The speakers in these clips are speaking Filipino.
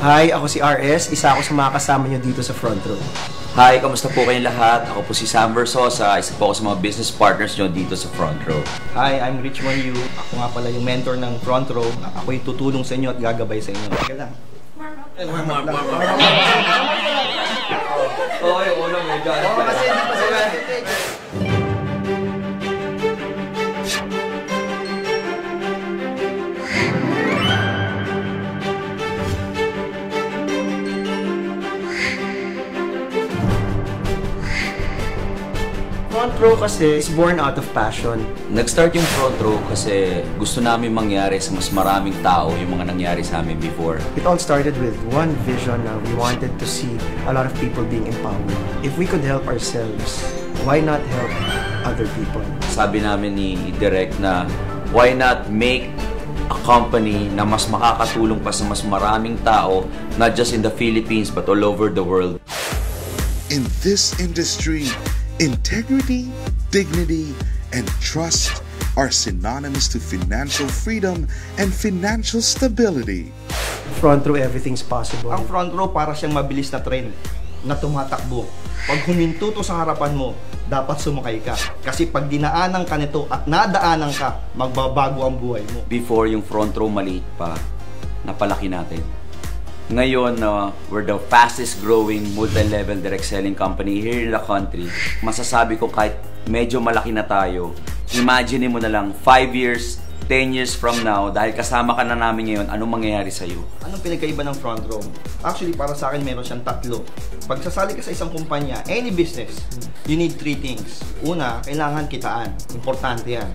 Hi, ako si RS. Isa ako sa mga kasama nyo dito sa Front Row. Hi, kamusta po kayong lahat? Ako po si Sam Versosa. Isa po ako sa mga business partners nyo dito sa Front Row. Hi, I'm Richmond Yu. Ako nga pala yung mentor ng Front Row. Ako yung tutulong sa inyo at gagabay sa inyo. Teka lang. Warm up. Oo, yung ulo medyo. Oo, kasi hindi pa sila. Front Row kasi is born out of passion. Nag-start yung Front Row kasi gusto namin mangyari sa mas maraming tao yung mga nangyari sa amin before. It all started with one vision na we wanted to see a lot of people being empowered. If we could help ourselves, why not help other people? Sabi namin ni Direk na why not make a company na mas makakatulong pa sa mas maraming tao, not just in the Philippines but all over the world. In this industry, integrity, dignity, and trust are synonymous to financial freedom and financial stability. Front Row, everything's possible. Ang Front Row para siyang mabilis na train na tumatakbo. Pag huminto to sa harapan mo, dapat sumakay ka. Kasi pag dinaanan ka nito at nadaanan ka, magbabago ang buhay mo. Before yung Front Row maliit pa, napalaki natin. Ngayon, we're the fastest growing multi-level direct selling company here in the country. Masasabi ko kahit medyo malaki na tayo, imagine mo na lang 5 years, 10 years from now, dahil kasama ka na namin ngayon, anong mangyayari sa'yo? Anong pinagkaiba ng Front Row? Actually, para sa akin, meron siyang tatlo. Pag sasali ka sa isang kumpanya, any business, you need 3 things. Una, kailangan kitaan. Importante yan.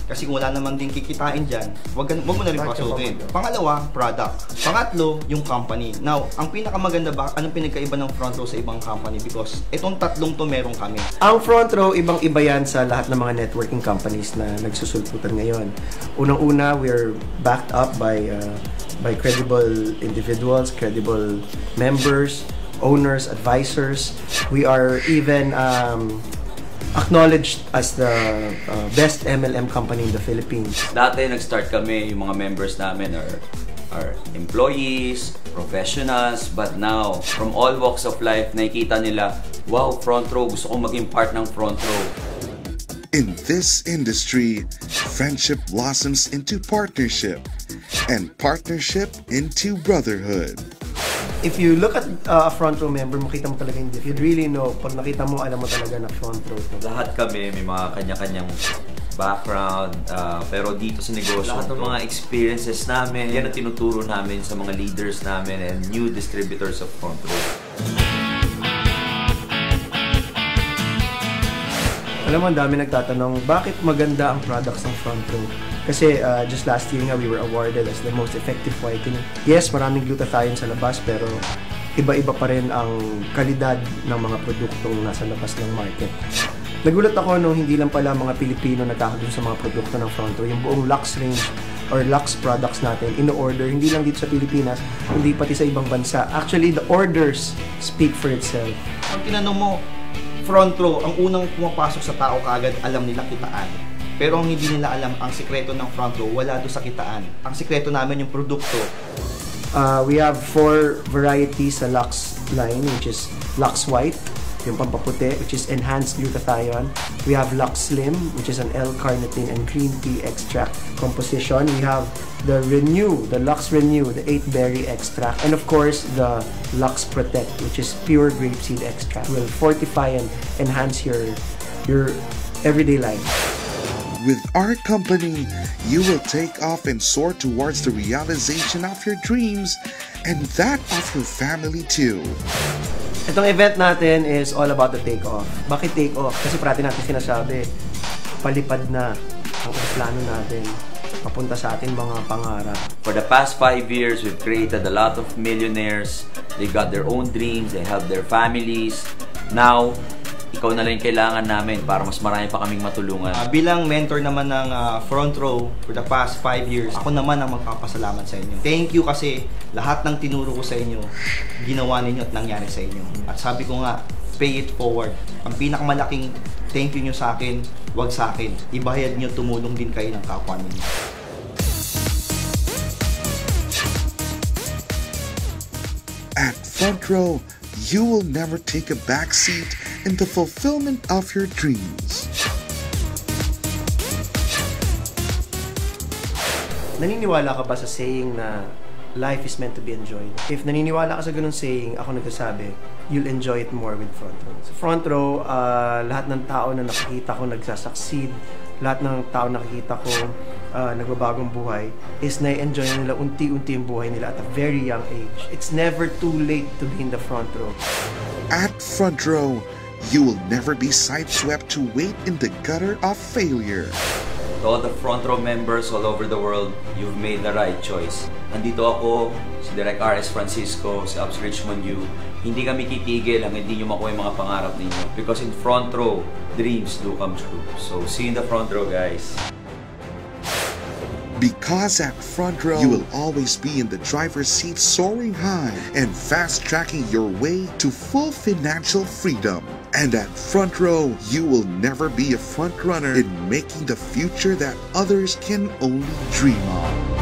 Kasi kung wala naman din kikitain dyan, wag mo na rin pasukin. Pangalawa, product. Pangatlo, yung company. Now, ang pinakamaganda ba, anong pinagkaiba ng Front Row sa ibang company? Because itong tatlong to meron kami. Ang Front Row, ibang-iba yan sa lahat ng mga networking companies na nagsusulputan ngayon. Unang-una, we're backed up by credible individuals, credible members, owners, advisors. We are even acknowledged as the best MLM company in the Philippines. Dati nag-start kami, yung mga members namin are employees, professionals, but now, from all walks of life, nakikita nila, wow, Front Row, gusto kong maging part ng Front Row. In this industry, friendship blossoms into partnership, and partnership into brotherhood. If you look at a Front Row member, makita mo talaga hindi. You'd really know, pag nakita mo, alam mo talaga na Front Row to. Lahat kami, may mga kanya-kanyang background, pero dito sa negosyo, lahat ng mga experiences namin, yan ang tinuturo namin sa mga leaders namin and new distributors of Front Row. Alam mo, ang dami nagtatanong, bakit maganda ang products ng Front Row? Kasi just last year nga, we were awarded as the most effective whitening. Yes, maraming glutathione sa labas, pero iba-iba pa rin ang kalidad ng mga produktong nasa labas ng market. Nagulat ako nung hindi lang pala mga Pilipino nagkakaroon sa mga produkto ng Front Row. Yung buong Lux range or Lux products natin, in-order, hindi lang dito sa Pilipinas, hindi pati sa ibang bansa. Actually, the orders speak for itself. Ang tinanong mo, Front Row, ang unang pumapasok sa tao kaagad, alam nila kitaan. Pero ang hindi nila alam, ang sikreto ng Front Row, wala doon sa kitaan. Ang sikreto namin yung produkto. We have 4 varieties sa Lux line, which is Lux White, yung pampaputi, which is enhanced glutathione. We have Lux Slim, which is an L-carnitine and green tea extract composition. We have the Renew, the Lux Renew, the 8-berry extract. And of course, the Lux Protect, which is pure grapeseed extract. Will fortify and enhance your everyday life. With our company, you will take off and soar towards the realization of your dreams and that of your family too. Itong event natin is all about the take-off. Bakit take-off? Kasi parati natin sinasabi, palipad na ang plano natin papunta sa ating mga pangarap. For the past 5 years, we've created a lot of millionaires. They got their own dreams, they help their families. Now, ikaw na lang yung kailangan namin para mas marami pa kaming matulungan. Bilang mentor naman ng Front Row for the past 5 years, ako naman ang magpapasalamat sa inyo. Thank you kasi lahat ng tinuro ko sa inyo, ginawa ninyo at nangyari sa inyo. At sabi ko nga, pay it forward. Ang pinakamalaking thank you nyo sa akin, wag sa akin. Ibayad nyo, tumulong din kayo ng kapwa ninyo. front row, you will never take a back seat in the fulfillment of your dreams. Naniniwala ka ba sa saying na life is meant to be enjoyed? If naniniwala ka sa ganun saying, ako nagsasabi, you'll enjoy it more with front row. Sa front row, lahat ng tao na nakikita ko nagsasucceed, lahat ng tao nakikita ko nagbabagong buhay, is na-enjoy nila unti-unti yung buhay nila at a very young age. It's never too late to be in the front row. At front row, you will never be sideswept to wait in the gutter of failure. To all the front row members all over the world, you've made the right choice. Andito ako, si Direk RS Francisco, si Ups Richmond U. Hindi kami titigil hanggang hindi nyo makuha yung mga pangarap ninyo. Because in front row, dreams do come true. So, see you in the front row, guys. Because at front row, you will always be in the driver's seat soaring high and fast-tracking your way to full financial freedom. And at front row, you will never be a front runner in making the future that others can only dream of.